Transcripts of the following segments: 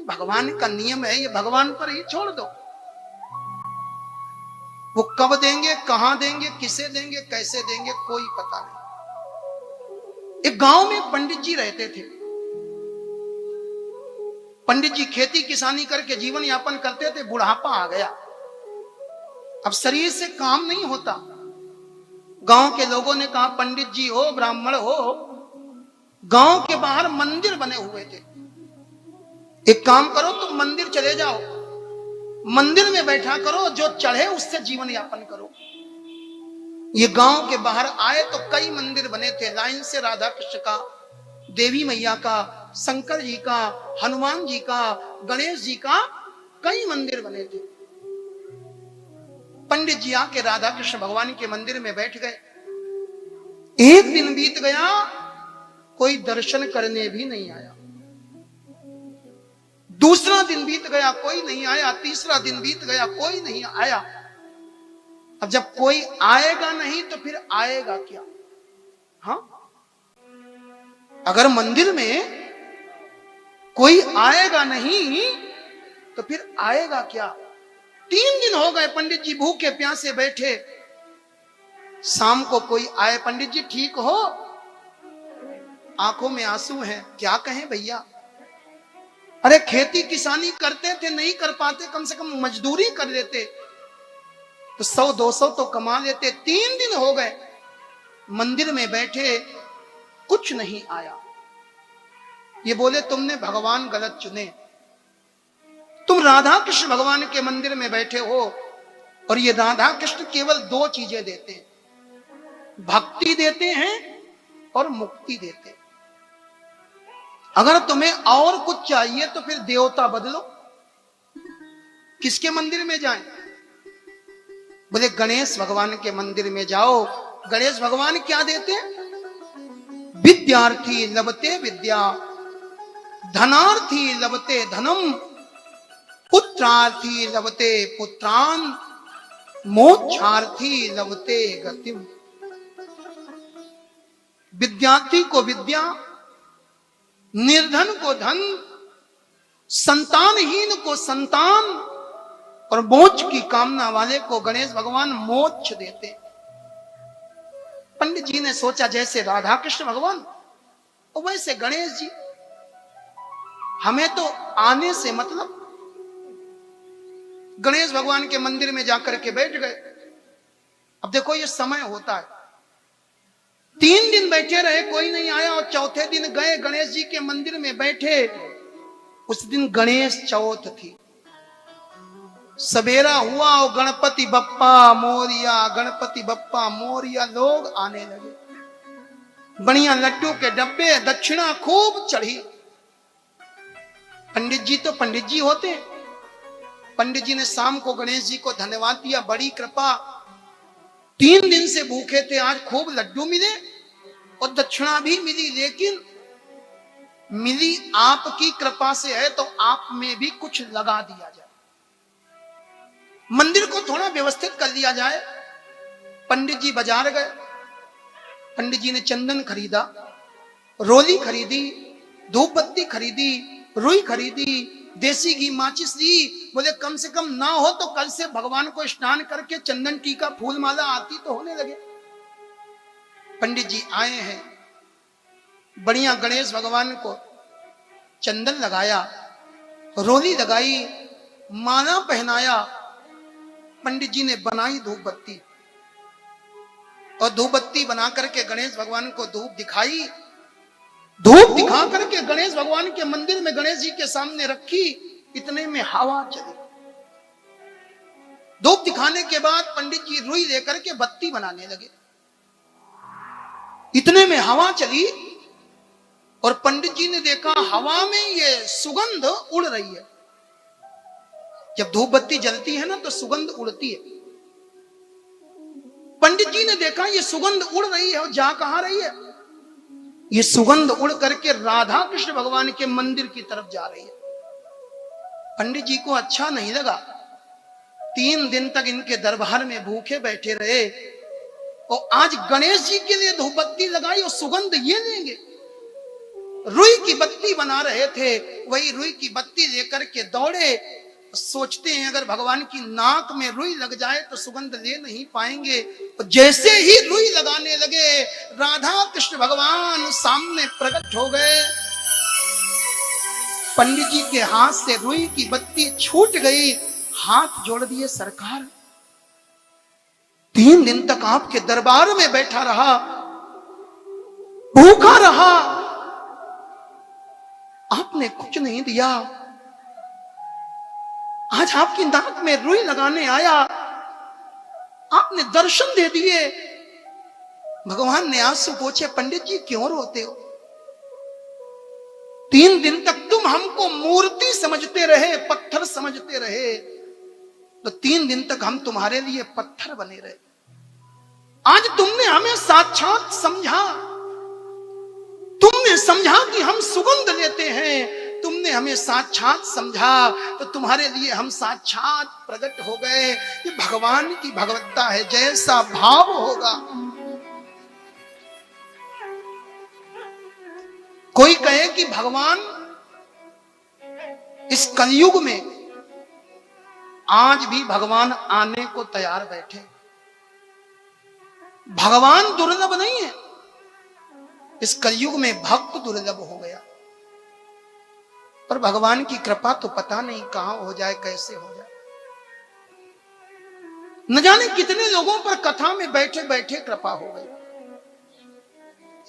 भगवान का नियम है, ये भगवान पर ही छोड़ दो। वो कब देंगे, कहां देंगे, किसे देंगे, कैसे देंगे, कोई पता नहीं। एक गांव में एक पंडित जी रहते थे। पंडित जी खेती किसानी करके जीवन यापन करते थे। बुढ़ापा आ गया, अब शरीर से काम नहीं होता। गांव के लोगों ने कहा, पंडित जी हो, ब्राह्मण हो, गांव के बाहर मंदिर बने हुए थे, एक काम करो तुम मंदिर चले जाओ, मंदिर में बैठा करो, जो चढ़े उससे जीवन यापन करो। ये गांव के बाहर आए तो कई मंदिर बने थे लाइन से, राधा कृष्ण का, देवी मैया का, शंकर जी का, हनुमान जी का, गणेश जी का, कई मंदिर बने थे। पंडित जी आके राधा कृष्ण भगवान के मंदिर में बैठ गए। एक दिन बीत गया, कोई दर्शन करने भी नहीं आया। दूसरा दिन बीत गया, कोई नहीं आया। तीसरा दिन बीत गया, कोई नहीं आया। अब जब कोई आएगा नहीं तो फिर आएगा क्या? हाँ, अगर मंदिर में कोई आएगा नहीं तो फिर आएगा क्या? 3 दिन हो गए, पंडित जी भूखे प्यासे बैठे। शाम को कोई आए, पंडित जी ठीक हो? आंखों में आंसू हैं। क्या कहें भैया, अरे खेती किसानी करते थे, नहीं कर पाते, कम से कम मजदूरी कर लेते तो 100-200 तो कमा लेते। 3 दिन हो गए मंदिर में बैठे, कुछ नहीं आया। ये बोले, तुमने भगवान गलत चुने। तुम राधा कृष्ण भगवान के मंदिर में बैठे हो, और ये राधा कृष्ण केवल 2 चीजें देते हैं, भक्ति देते हैं और मुक्ति देते हैं। अगर तुम्हें और कुछ चाहिए तो फिर देवता बदलो। किसके मंदिर में जाएं? बोले, गणेश भगवान के मंदिर में जाओ। गणेश भगवान क्या देते हैं? विद्यार्थी लभते विद्या, धनार्थी लभते धनम, पुत्रार्थी लभते पुत्रान, मोक्षार्थी लभते गतिम। विद्यार्थी को विद्या, निर्धन को धन, संतानहीन को संतान, और मोक्ष की कामना वाले को गणेश भगवान मोक्ष देते। पंडित जी ने सोचा, जैसे राधा कृष्ण भगवान और वैसे गणेश जी, हमें तो आने से मतलब। गणेश भगवान के मंदिर में जाकर के बैठ गए। अब देखो ये समय होता है, 3 दिन बैठे रहे, कोई नहीं आया, और चौथे दिन गए गणेश जी के मंदिर में बैठे। उस दिन गणेश चौथ थी। सवेरा हुआ और गणपति बप्पा मोरिया, गणपति बप्पा मोरिया लोग आने लगे। बढ़िया लड्डू के डब्बे, दक्षिणा खूब चढ़ी। पंडित जी तो पंडित जी होते। पंडित जी ने शाम को गणेश जी को धन्यवाद दिया, बड़ी कृपा, 3 दिन से भूखे थे, आज खूब लड्डू मिले और दक्षिणा भी मिली, लेकिन मिली आपकी कृपा से है तो आप में भी कुछ लगा दिया जाए, मंदिर को थोड़ा व्यवस्थित कर दिया जाए। पंडित जी बाजार गए। पंडित जी ने चंदन खरीदा, रोली खरीदी, धूप बत्ती खरीदी, रुई खरीदी, देसी घी, माचिस ली। बोले, कम से कम ना हो तो कल से भगवान को स्नान करके चंदन टीका फूल माला आरती तो होने लगे। पंडित जी आए हैं, बढ़िया गणेश भगवान को चंदन लगाया, रोली लगाई, माला पहनाया। पंडित जी ने बनाई धूप बत्ती, और धूप बत्ती बना करके गणेश भगवान को धूप दिखाई। धूप दिखा करके गणेश भगवान के मंदिर में गणेश जी के सामने रखी। इतने में हवा चली। धूप दिखाने के बाद पंडित जी रुई लेकर के बत्ती बनाने लगे। इतने में हवा चली और पंडित जी ने देखा हवा में ये सुगंध उड़ रही है। जब धूप बत्ती जलती है ना तो सुगंध उड़ती है। पंडित जी ने देखा ये सुगंध उड़ रही है, और जा कहां रही है? ये सुगंध उड़ करके राधा कृष्ण भगवान के मंदिर की तरफ जा रही है। पंडित जी को अच्छा नहीं लगा। 3 दिन तक इनके दरबार में भूखे बैठे रहे, और आज गणेश जी के लिए धूप बत्ती लगाई और सुगंध ये लेंगे। रुई की बत्ती बना रहे थे, वही रुई की बत्ती लेकर के दौड़े। सोचते हैं अगर भगवान की नाक में रुई लग जाए तो सुगंध ले नहीं पाएंगे। जैसे ही रुई लगाने लगे, राधा कृष्ण भगवान सामने प्रकट हो गए। पंडित जी के हाथ से रुई की बत्ती छूट गई। हाथ जोड़ दिए, सरकार 3 दिन तक आपके दरबार में बैठा रहा, भूखा रहा, आपने कुछ नहीं दिया। आज आपकी नाक में रुई लगाने आया, आपने दर्शन दे दिए। भगवान ने आंसू पोंछे, पंडित जी क्यों रोते हो? 3 दिन तक तुम हमको मूर्ति समझते रहे, पत्थर समझते रहे, तो 3 दिन तक हम तुम्हारे लिए पत्थर बने रहे। आज तुमने हमें साक्षात समझा, तुमने समझा कि हम सुगंध लेते हैं, तुमने हमें साक्षात समझा, तो तुम्हारे लिए हम साक्षात प्रकट हो गए। ये भगवान की भगवत्ता है, जैसा भाव होगा। कोई कहे कि भगवान इस कलयुग में आज भी भगवान आने को तैयार बैठे। भगवान दुर्लभ नहीं है, इस कलयुग में भक्त दुर्लभ हो गया। पर भगवान की कृपा तो पता नहीं कहां हो जाए, कैसे हो जाए। न जाने कितने लोगों पर कथा में बैठे बैठे कृपा हो गई।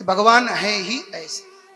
भगवान है ही ऐसे।